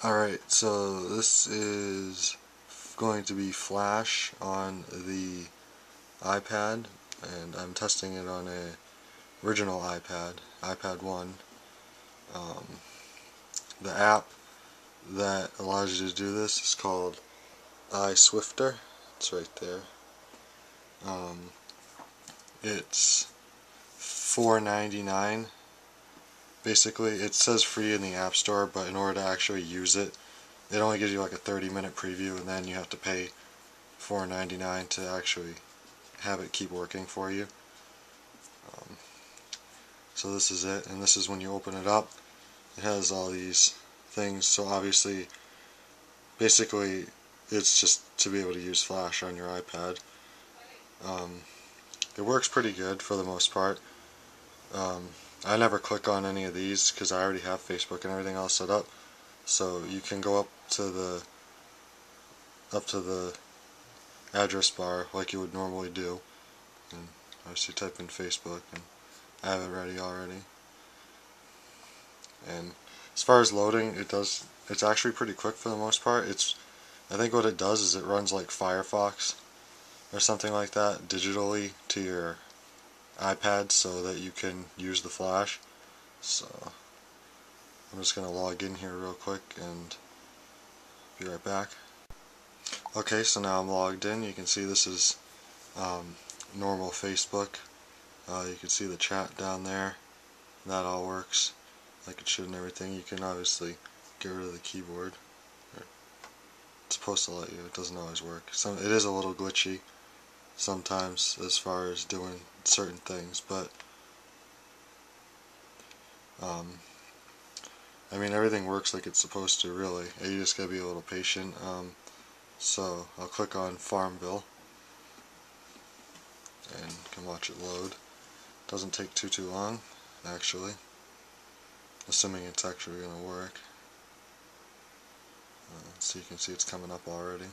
Alright, so this is going to be Flash on the iPad, and I'm testing it on a original iPad 1. The app that allows you to do this is called iSwifter. It's right there. It's $4.99. Basically, it says free in the App Store, but in order to actually use it, it only gives you like a 30-minute preview, and then you have to pay $4.99 to actually have it keep working for you. So this is it, and this is when you open it up. It has all these things, so obviously, basically, it's just to be able to use Flash on your iPad. It works pretty good for the most part. I never click on any of these because I already have Facebook and everything else set up. So you can go up to the address bar like you would normally do, and obviously type in Facebook, and I have it ready already. And as far as loading, it's actually pretty quick for the most part. I think what it does is it runs like Firefox or something like that digitally to your iPad so that you can use the Flash. So I'm just going to log in here real quick and be right back. Okay, so now I'm logged in. You can see this is normal Facebook. You can see the chat down there. That all works like it should and everything. You can obviously get rid of the keyboard. It's supposed to let you. It doesn't always work. It is a little glitchy sometimes as far as doing certain things, but I mean, everything works like it's supposed to, really. You just gotta be a little patient. So I'll click on Farmville and you can watch it load. Doesn't take too long, actually, assuming it's actually gonna work. So you can see it's coming up already.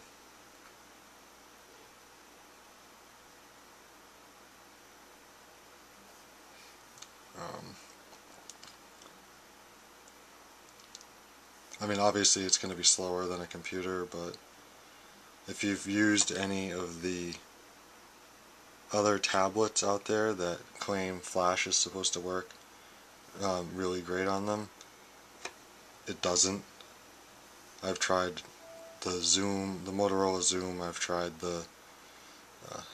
I mean, obviously it's going to be slower than a computer, but if you've used any of the other tablets out there that claim Flash is supposed to work really great on them, it doesn't. I've tried the Motorola Zoom, I've tried the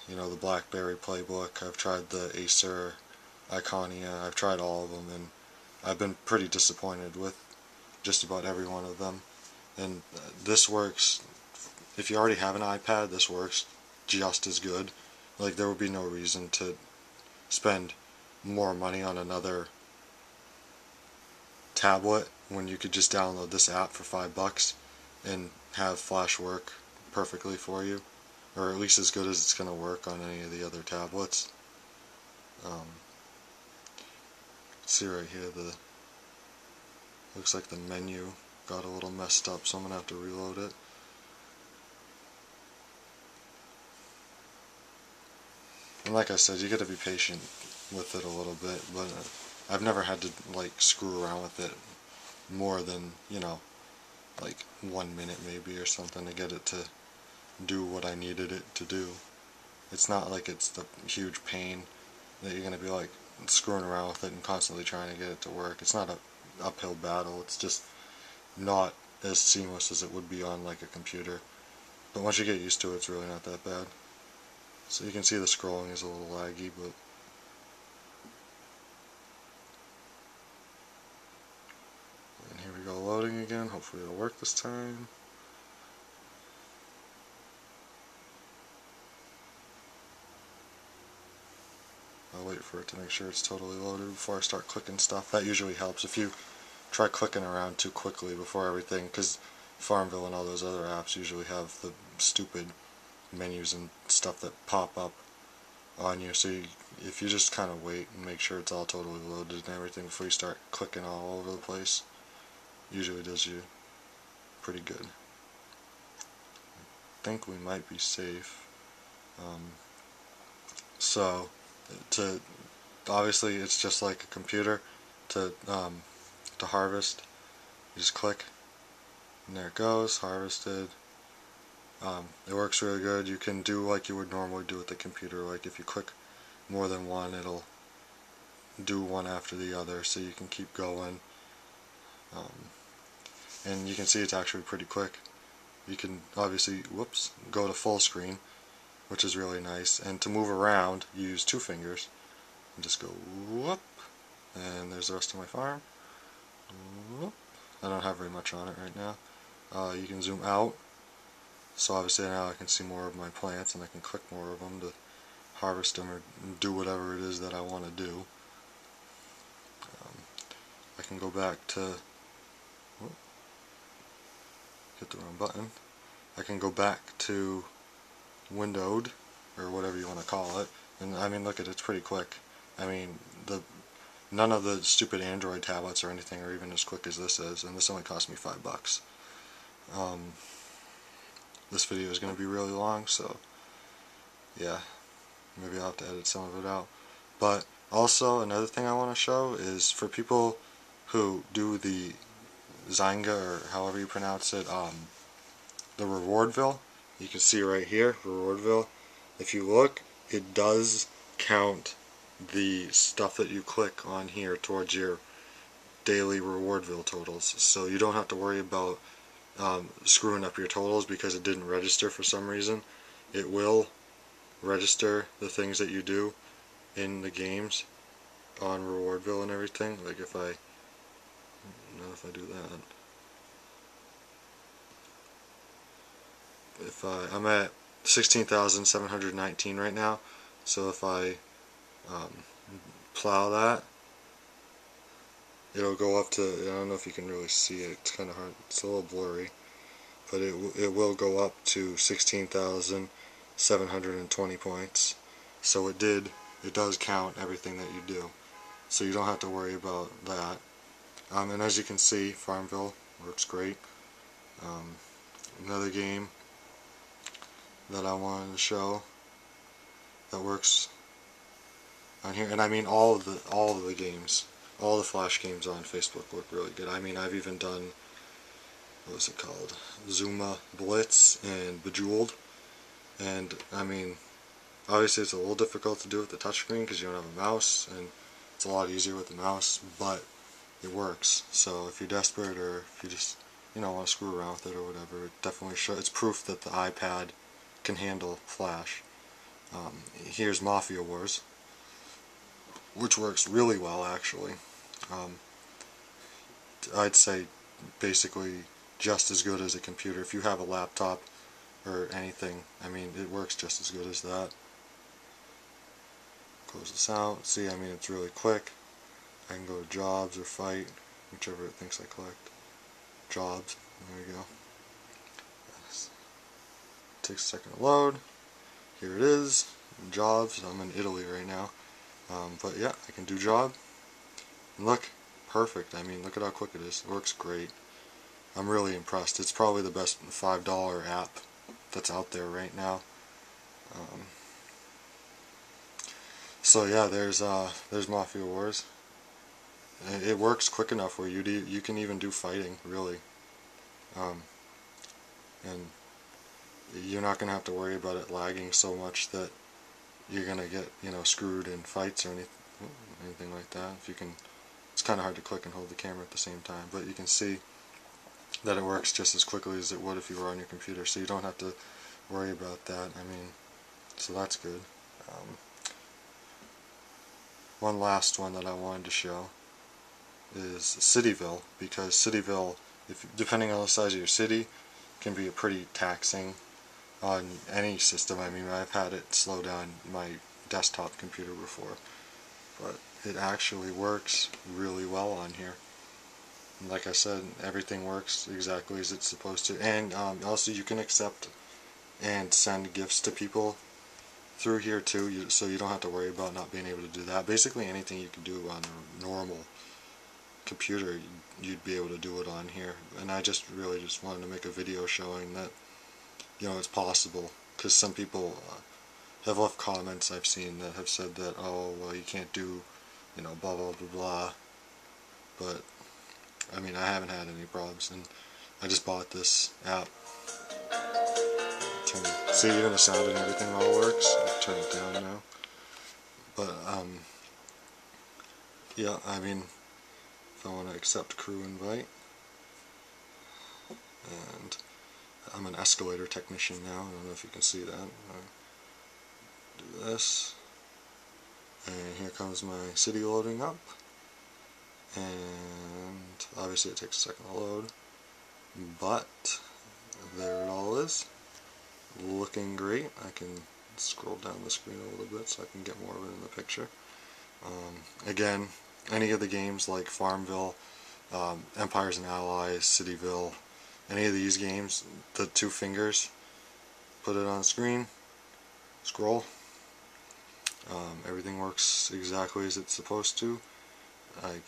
the BlackBerry Playbook, I've tried the Acer Iconia, I've tried all of them, and I've been pretty disappointed with just about every one of them. And this works, if you already have an iPad, this works just as good. Like, there would be no reason to spend more money on another tablet when you could just download this app for $5 and have Flash work perfectly for you, or at least as good as it's going to work on any of the other tablets. See right here, looks like the menu got a little messed up, so I'm going to have to reload it. And like I said, you got to be patient with it a little bit, but I've never had to like screw around with it more than, like 1 minute maybe or something to get it to do what I needed it to do. It's not like it's the huge pain that you're going to be like screwing around with it and constantly trying to get it to work. It's not an uphill battle. It's just not as seamless as it would be on like a computer. But once you get used to it, it's really not that bad. So you can see the scrolling is a little laggy, but and here we go, loading again. Hopefully it'll work this time. I'll wait for it to make sure it's totally loaded before I start clicking stuff. That usually helps if you try clicking around too quickly before everything, because Farmville and all those other apps usually have the stupid menus and stuff that pop up on you. So if you just kind of wait and make sure it's all totally loaded and everything before you start clicking all over the place, usually does you pretty good. I think we might be safe. So obviously it's just like a computer to harvest. You just click, And there it goes, harvested. It works really good. You can do like you would normally do with the computer. Like if you click more than one, it'll do one after the other, so you can keep going. And you can see it's actually pretty quick. You can obviously, go to full screen, which is really nice. And to move around, you use two fingers. And just go whoop, and there's the rest of my farm. Whoop. I don't have very much on it right now. You can zoom out, so obviously now I can see more of my plants, and I can click more of them to harvest them or do whatever it is that I want to do. I can go back to, hit the wrong button. I can go back to windowed, or whatever you want to call it, and I mean, look at it, it's pretty quick. I mean, none of the stupid Android tablets or anything are even as quick as this is, and this only cost me $5. This video is going to be really long, so yeah, maybe I'll have to edit some of it out. But also, another thing I want to show is for people who do the Zynga, or however you pronounce it, the Rewardville. You can see right here, Rewardville. If you look, it does count the stuff that you click on here towards your daily Rewardville totals. So you don't have to worry about screwing up your totals because it didn't register for some reason. It will register the things that you do in the games on Rewardville and everything. Like if I do that, I'm at 16,719 right now, so if I plow that, it'll go up to, I don't know if you can really see it, it's kind of hard, it's a little blurry, but it will go up to 16,720 points. So it does count everything that you do, so you don't have to worry about that. And as you can see, Farmville works great. Another game that I wanted to show that works on here, and I mean all of the games, all the Flash games on Facebook work really good. I mean, I've even done, what was it called, Zuma Blitz and Bejeweled, and I mean, obviously it's a little difficult to do with the touchscreen because you don't have a mouse, and it's a lot easier with the mouse, but it works. So if you're desperate, or if you just want to screw around with it or whatever, it definitely shows. It's proof that the iPad can handle Flash. Here's Mafia Wars, which works really well actually. I'd say basically just as good as a computer. If you have a laptop or anything, I mean, it works just as good as that. Close this out. See, I mean, it's really quick. I can go to jobs or fight, whichever it thinks I collect. Jobs, there we go. Takes a second to load. Here it is, jobs. I'm in Italy right now. But yeah, I can do job. And look, perfect. I mean, look at how quick it is. It works great. I'm really impressed. It's probably the best $5 app that's out there right now. So yeah, there's Mafia Wars. It works quick enough where you can even do fighting, really. And you're not going to have to worry about it lagging so much that you're going to get, screwed in fights or anything like that. It's kind of hard to click and hold the camera at the same time, but you can see that it works just as quickly as it would if you were on your computer, so you don't have to worry about that. I mean, so that's good. One last one that I wanted to show is Cityville, because Cityville, depending on the size of your city, can be pretty taxing on any system. I mean, I've had it slow down my desktop computer before, but it actually works really well on here. And like I said, everything works exactly as it's supposed to, and also you can accept and send gifts to people through here too, so you don't have to worry about not being able to do that. Basically anything you can do on a normal computer, you'd be able to do it on here. And I really just wanted to make a video showing that it's possible, because some people have left comments I've seen that have said that, oh well, you can't do blah blah blah blah, but I mean, I haven't had any problems, and I just bought this app. See, even the sound and everything all works. I'll turn it down now. But, yeah, I mean, if I want to accept crew invite, and I'm an escalator technician now, I don't know if you can see that. Do this, and here comes my city loading up, and obviously it takes a second to load, but there it all is, looking great. I can scroll down the screen a little bit so I can get more of it in the picture. Again, any of the games like Farmville, Empires and Allies, Cityville, any of these games, the 2 fingers, put it on the screen, scroll, everything works exactly as it's supposed to. I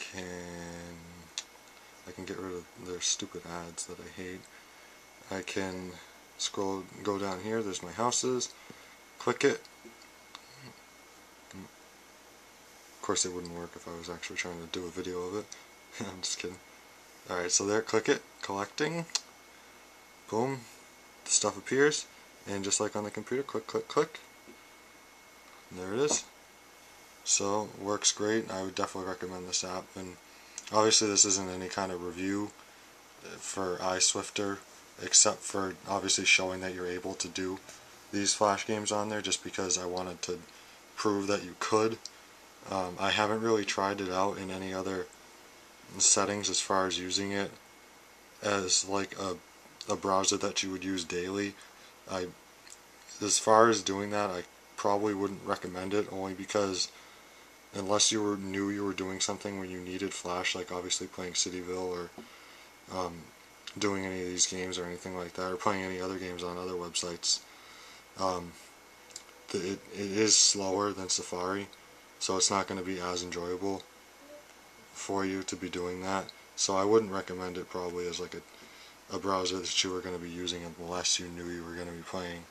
can get rid of their stupid ads that I hate. I can scroll, go down here, there's my houses, click it. Of course it wouldn't work if I was actually trying to do a video of it. I'm just kidding. Alright, so there, click it, collecting, boom, the stuff appears, and just like on the computer, click, click, click, and there it is. So, works great. I would definitely recommend this app, and obviously this isn't any kind of review for iSwifter, except for obviously showing that you're able to do these Flash games on there, just because I wanted to prove that you could. I haven't really tried it out in any other settings as far as using it as like a browser that you would use daily. As far as doing that, I probably wouldn't recommend it, only because unless you knew you were doing something when you needed Flash, like obviously playing Cityville or doing any of these games or anything like that, or playing any other games on other websites, it is slower than Safari, so it's not going to be as enjoyable for you to be doing that. So I wouldn't recommend it probably as like a browser that you were going to be using unless you knew you were going to be playing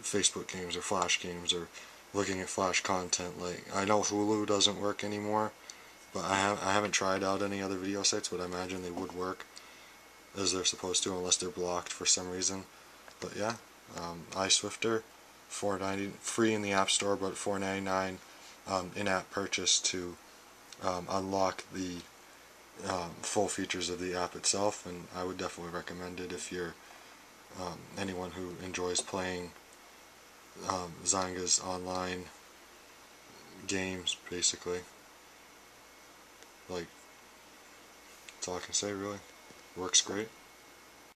Facebook games or Flash games or looking at Flash content. Like, I know Hulu doesn't work anymore, but I haven't tried out any other video sites, but I imagine they would work as they're supposed to unless they're blocked for some reason. But yeah, iSwifter, $4.90, free in the App Store, but $4.99 in-app purchase to unlock the full features of the app itself, and I would definitely recommend it if you're anyone who enjoys playing Zynga's online games, basically. Like, that's all I can say, really. Works great.